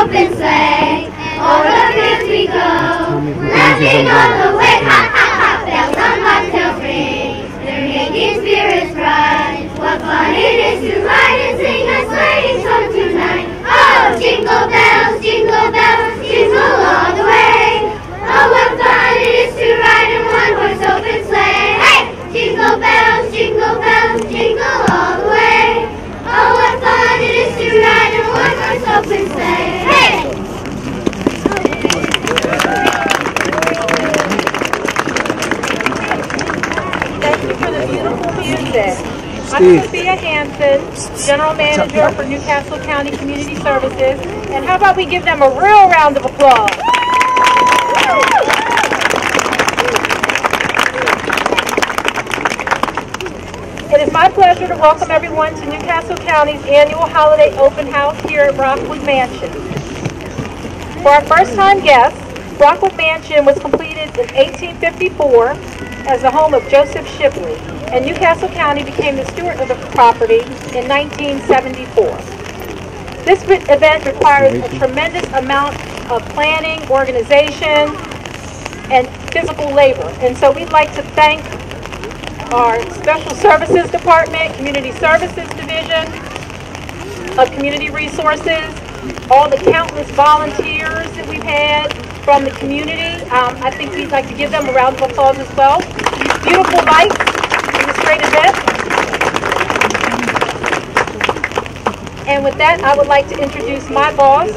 open sleigh. Over the fields we go, laughing all the way. Hop, hop, hop, bells on bobtails ring. They're making spirits bright. What fun it is to ride and sing a sleighing song tonight. Oh, jingle bells, jingle all the way. Oh, what fun it is to ride in one-horse open sleigh. Hey, jingle bells, jingle all the way. Oh, what fun it is to ride in one-horse open sleigh. Hey! Thank you for the beautiful music. I'm Sophia Hansen, General Manager for Newcastle County Community Services. And how about we give them a real round of applause? It is my pleasure to welcome everyone to Newcastle County's annual holiday open house here at Rockwood Mansion. For our first-time guests, Rockwood Mansion was completed in 1854 as the home of Joseph Shipley, and Newcastle County became the steward of the property in 1974. This event requires a tremendous amount of planning, organization, and physical labor, and so we'd like to thank our Special Services Department, Community Services Division of Community Resources, all the countless volunteers that we've had from the community. I think we'd like to give them a round of applause as well. These beautiful lights in this great event. And with that, I would like to introduce my boss,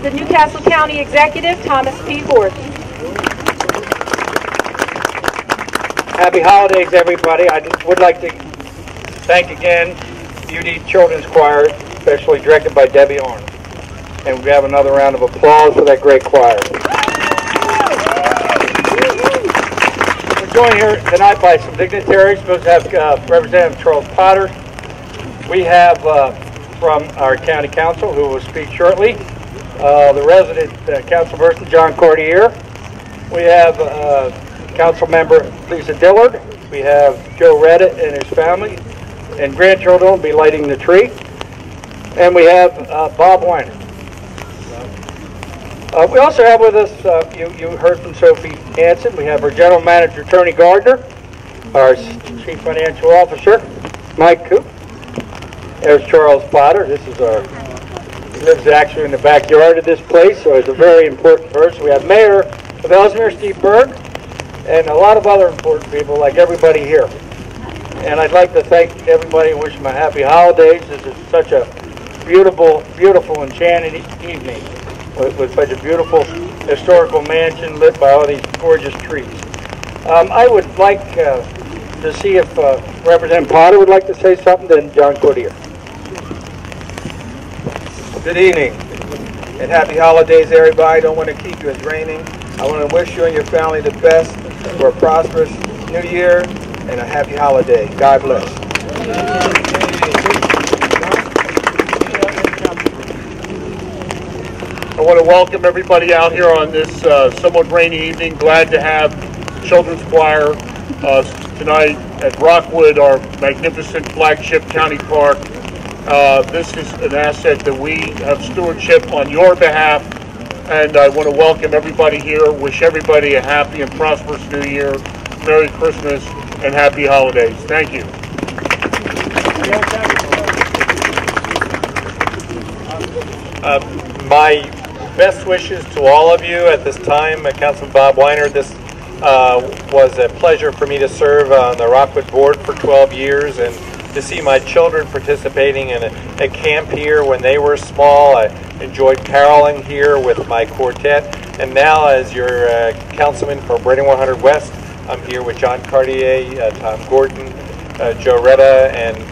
the Newcastle County Executive, Thomas P. Gordon. Happy holidays, everybody. I would like to thank again UD Children's Choir, especially directed by Debbie Arnold. And we have another round of applause for that great choir. We're joined here tonight by some dignitaries. We're supposed to have Representative Charles Potter. We have from our county council, who will speak shortly, the resident councilperson, John Cartier. We have Council Member Lisa Dillard. We have Joe Redditt and his family, and grandchildren will be lighting the tree. And we have Bob Weiner. We also have with us, you heard from Sophie Hansen, we have our General Manager, Tony Gardner, our Chief Financial Officer, Mike Coop. There's Charles Potter. This is he lives actually in the backyard of this place, so he's a very important person. We have Mayor of Ellesmere, Steve Berg, and a lot of other important people, like everybody here. And I'd like to thank everybody and wish them a happy holidays. This is such a beautiful, beautiful, enchanted evening with such a beautiful historical mansion lit by all these gorgeous trees. I would like to see if Representative Potter would like to say something, then John Courtier. Good evening and happy holidays, everybody. I don't want to keep you. It's raining. I want to wish you and your family the best for a prosperous new year and a happy holiday. God bless. I want to welcome everybody out here on this somewhat rainy evening. Glad to have Children's Choir tonight at Rockwood, our magnificent flagship county park. This is an asset that we have stewardship on your behalf, and I want to welcome everybody here, wish everybody a happy and prosperous New Year, Merry Christmas, and Happy Holidays. Thank you. My best wishes to all of you at this time. Councilman Bob Weiner, this was a pleasure for me to serve on the Rockwood board for 12 years and to see my children participating in a camp here when they were small. I enjoyed caroling here with my quartet, and now as your councilman for Brandon 100 West, I'm here with John Cartier, Tom Gordon, Joe Retta, and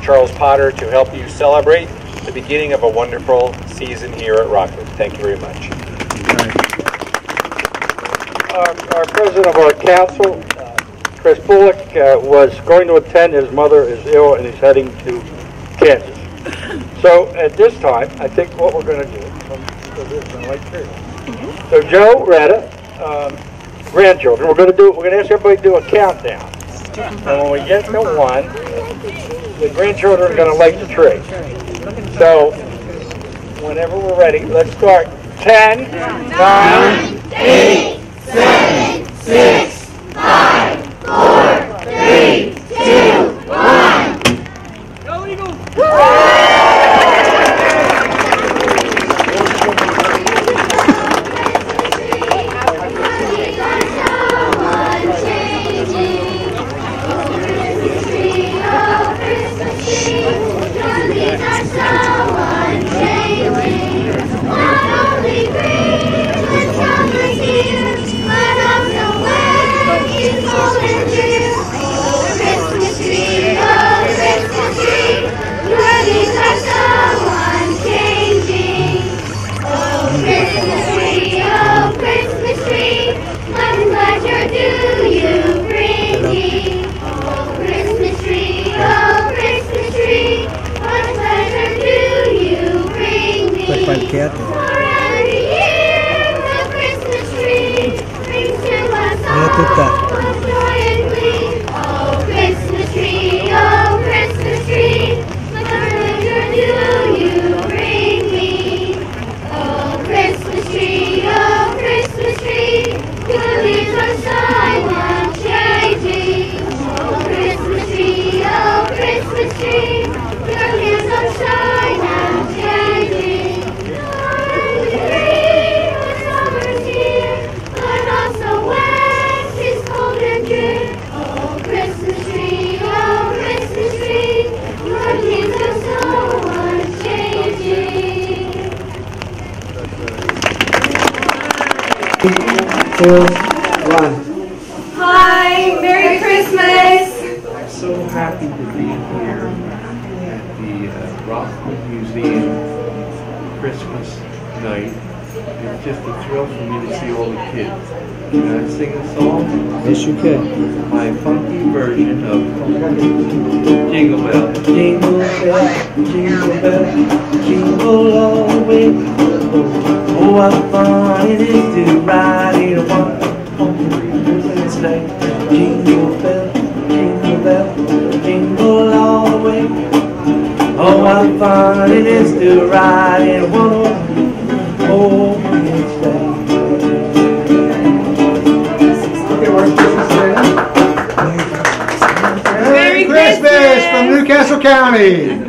Charles Potter to help you celebrate the beginning of a wonderful season here at Rockwood. Thank you very much. Our president of our council, Chris Bullock, was going to attend. His mother is ill and he's heading to Kansas. So at this time, I think what we're going to do, so Joe Retta, grandchildren, we're going to ask everybody to do a countdown. And when we get to 1, the grandchildren are going to light the tree. So Whenever we're ready, let's start. 10, 9, 8, 7, 6, 5, 4, 3, 2, 1. Go Eagles! Hi, Merry Christmas! I'm so happy to be here at the Rockwood Museum Christmas night. It's just a thrill for me to see all the kids. Can I sing a song? Yes, you can. My funky version of Jingle Bell. Jingle bell, jingle all the way. Oh, how fun it is to ride in a one-horse Christmas sleigh. Jingle bell, jingle all the way. Oh, how fun it is to ride in a one-horse open sleigh. Merry Christmas from Newcastle County.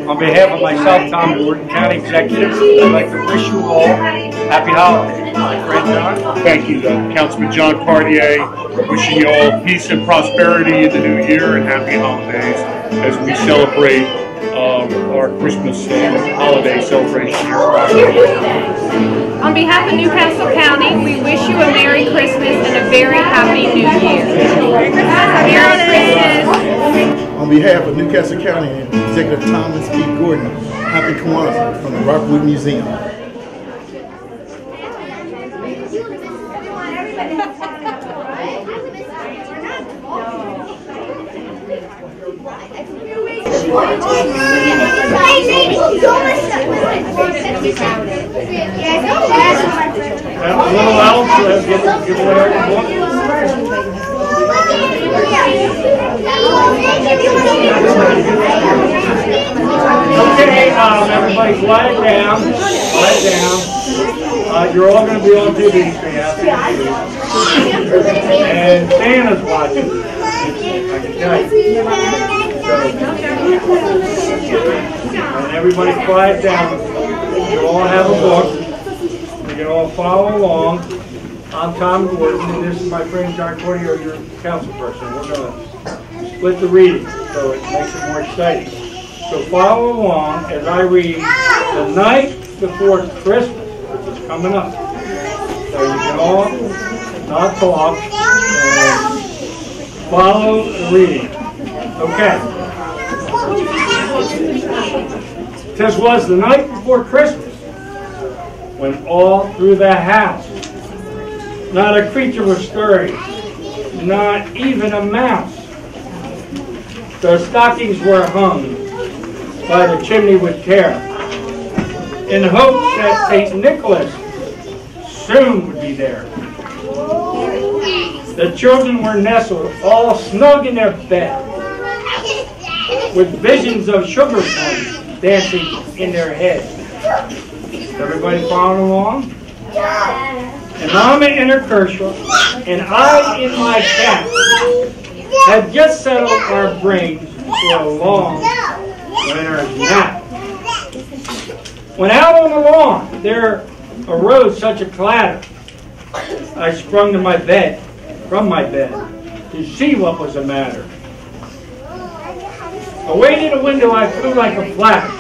On behalf of myself, Tom Gordon, County Executive, I'd like to wish you all happy holidays. My friend John. Thank you, Councilman John Cartier. Wishing you all peace and prosperity in the new year and happy holidays as we celebrate our Christmas holiday celebration here at Rockwood. On behalf of Newcastle County, we wish you a Merry Christmas and a very Happy New Year. Merry Christmas! On behalf of Newcastle County Executive Thomas B. Gordon, Happy Kwanzaa from the Rockwood Museum. Okay, everybody quiet down. Quiet down. You're all going to be on TV, so you have to. And Santa's watching. I can tell you. And everybody quiet down. You all have a book. You can all follow along. I'm Tom Gordon, and this is my friend John Cordier, your council person. We're going to split the reading, so it makes it more exciting. So follow along as I read The Night Before Christmas, which is coming up. So you can all not talk and follow the reading. Okay. This was the night before Christmas, when all through the house, not a creature was stirring, not even a mouse. The stockings were hung by the chimney with care, in hopes that St. Nicholas soon would be there. The children were nestled all snug in their bed, with visions of sugar plums dancing in their heads. Everybody following along? And Mama in her Kershaw, and I in my cap, had just settled our brains for a long winter's nap. When out on the lawn there arose such a clatter, I sprung to my bed, from my bed, to see what was the matter. Away to the window I flew like a flash,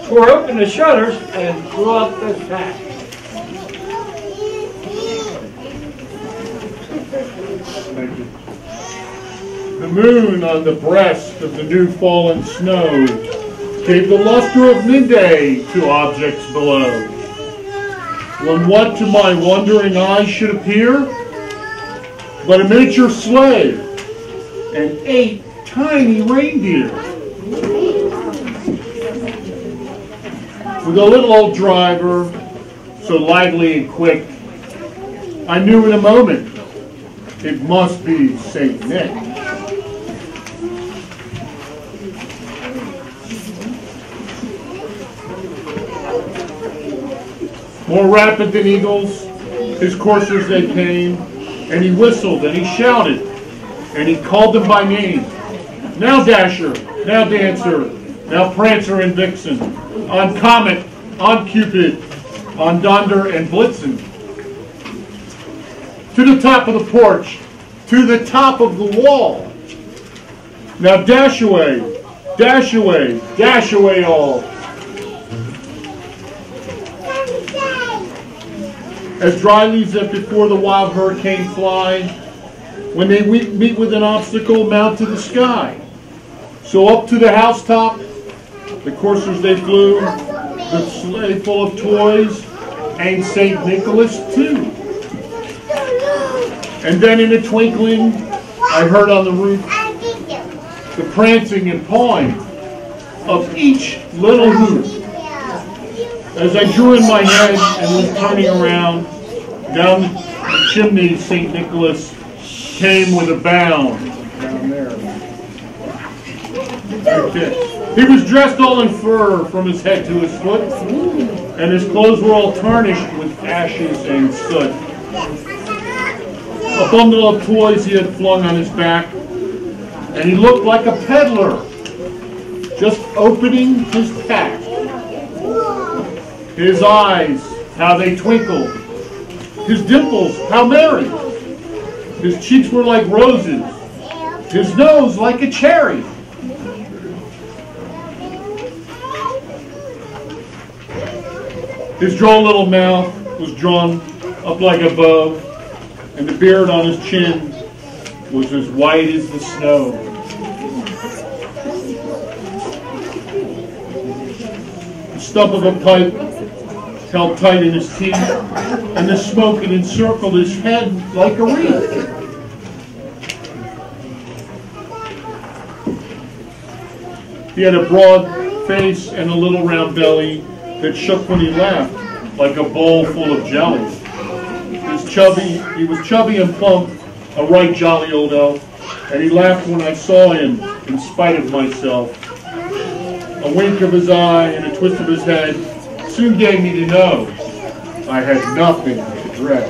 tore open the shutters and threw up the sash. Thank you. The moon on the breast of the new fallen snow gave the luster of midday to objects below. When what to my wondering eyes should appear but a miniature sleigh and 8 tiny reindeer. With a little old driver, so lively and quick, I knew in a moment it must be St. Nick. More rapid than eagles, his coursers they came, and he whistled and he shouted, and he called them by name. Now Dasher, now Dancer, now Prancer and Vixen, on Comet, on Cupid, on Donder and Blitzen. To the top of the porch, to the top of the wall. Now dash away, dash away, dash away all. As dry leaves that before the wild hurricane fly, when they meet with an obstacle, mount to the sky. So up to the housetop, the coursers they flew, the sleigh full of toys, and St. Nicholas too. And then in a twinkling, I heard on the roof the prancing and pawing of each little hoof. As I drew in my head and was turning around, down the chimney St. Nicholas came with a bound. Down there. Okay. He was dressed all in fur from his head to his foot, and his clothes were all tarnished with ashes and soot. A bundle of toys he had flung on his back, and he looked like a peddler, just opening his pack. His eyes, how they twinkled. His dimples, how merry. His cheeks were like roses. His nose like a cherry. His droll little mouth was drawn up like a bow, and the beard on his chin was as white as the snow. The stump of a pipe held tight in his teeth, and the smoke had encircled his head like a wreath. He had a broad face and a little round belly that shook when he laughed, like a bowl full of jelly. He was chubby and plump, a right jolly old elf, and he laughed when I saw him, in spite of myself. A wink of his eye and a twist of his head soon gave me to know I had nothing to dread.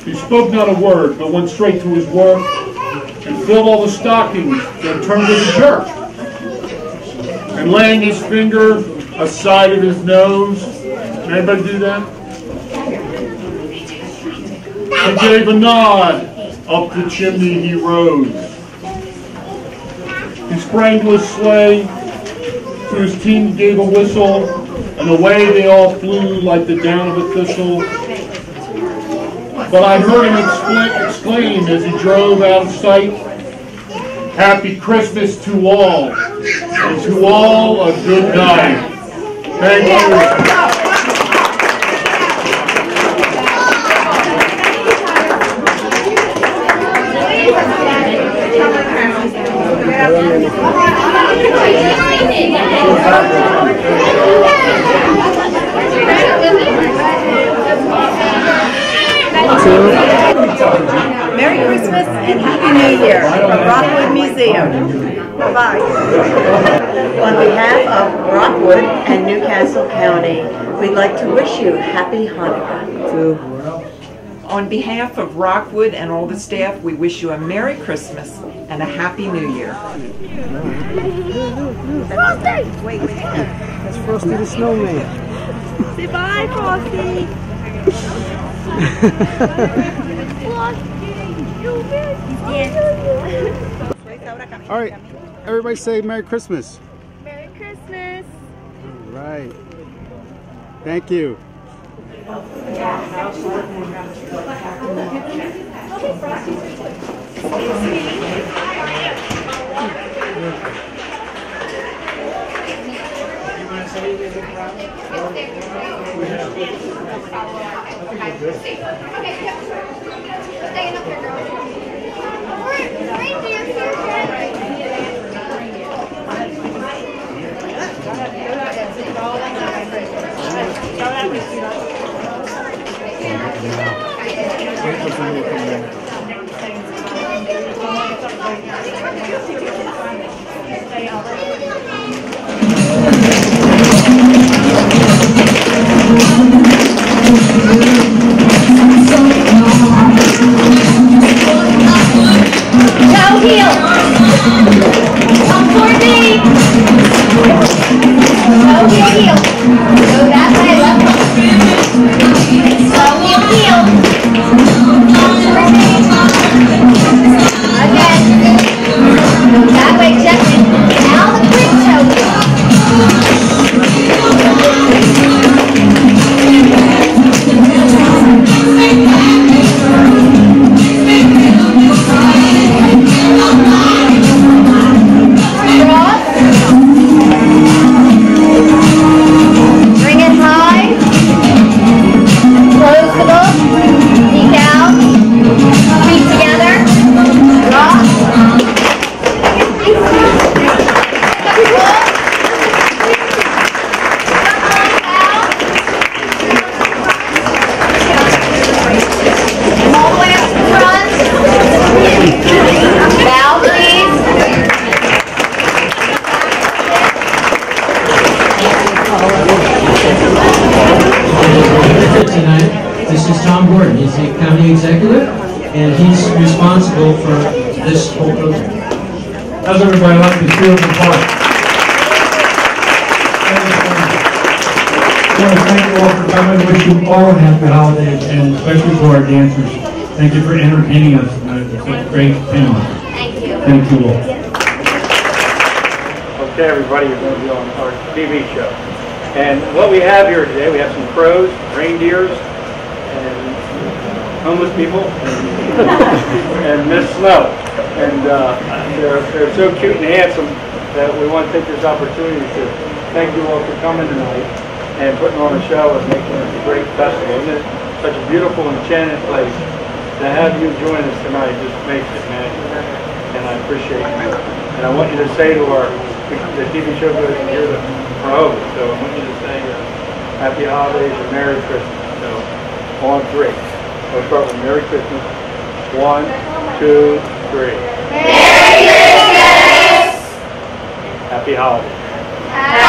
He spoke not a word, but went straight to his work and filled all the stockings, then turned to the jerk. And laying his finger aside of his nose, can anybody do that? He gave a nod. Up the chimney he rode. He sprang to his sleigh. To his team gave a whistle. And away they all flew like the down of a thistle. But I heard him exclaim as he drove out of sight, "Happy Christmas to all, and to all a good night." Thank you. Merry Christmas and Happy New Year from Rockwood Museum. Bye-bye. On behalf of Rockwood and Newcastle County, we'd like to wish you Happy Hanukkah. On behalf of Rockwood and all the staff, we wish you a Merry Christmas and a Happy New Year. Frosty! Wait. That's Frosty the Snowman. Say bye, Frosty! All right, everybody say Merry Christmas. Merry Christmas. All right. Thank you. Go heel. Come toward me. Go heel, heel. Go that way, left foot. Go heel, heel. Come toward me. Again. Go that way, gently. Now the quick toe heel. Bring it high. Close the book. Peek out. Feet together. Drop. All the way up to the front. Bow, please. Tonight, this is Tom Gordon. He's the county executive, and he's responsible for this whole program. How's everybody like the field and park? I want to thank you all for coming. Wish you all a happy holidays, and especially to our dancers. Thank you for entertaining us tonight. It's a great panel. Thank you. Thank you all. Okay, everybody, you're going to be on our TV show. And what we have here today, we have some crows, reindeers, and homeless people, and Miss Snow. And they're so cute and handsome that we want to take this opportunity to thank you all for coming tonight and putting on a show and making it a great festival. Isn't it such a beautiful, enchanted place? To have you join us tonight just makes it magic, and I appreciate you. And I want you to say to the TV show goes here the pro, so I want you to say Happy Holidays and Merry Christmas. So on three. We'll start with Merry Christmas. 1, 2, 3. Merry Christmas! Happy Holidays. Happy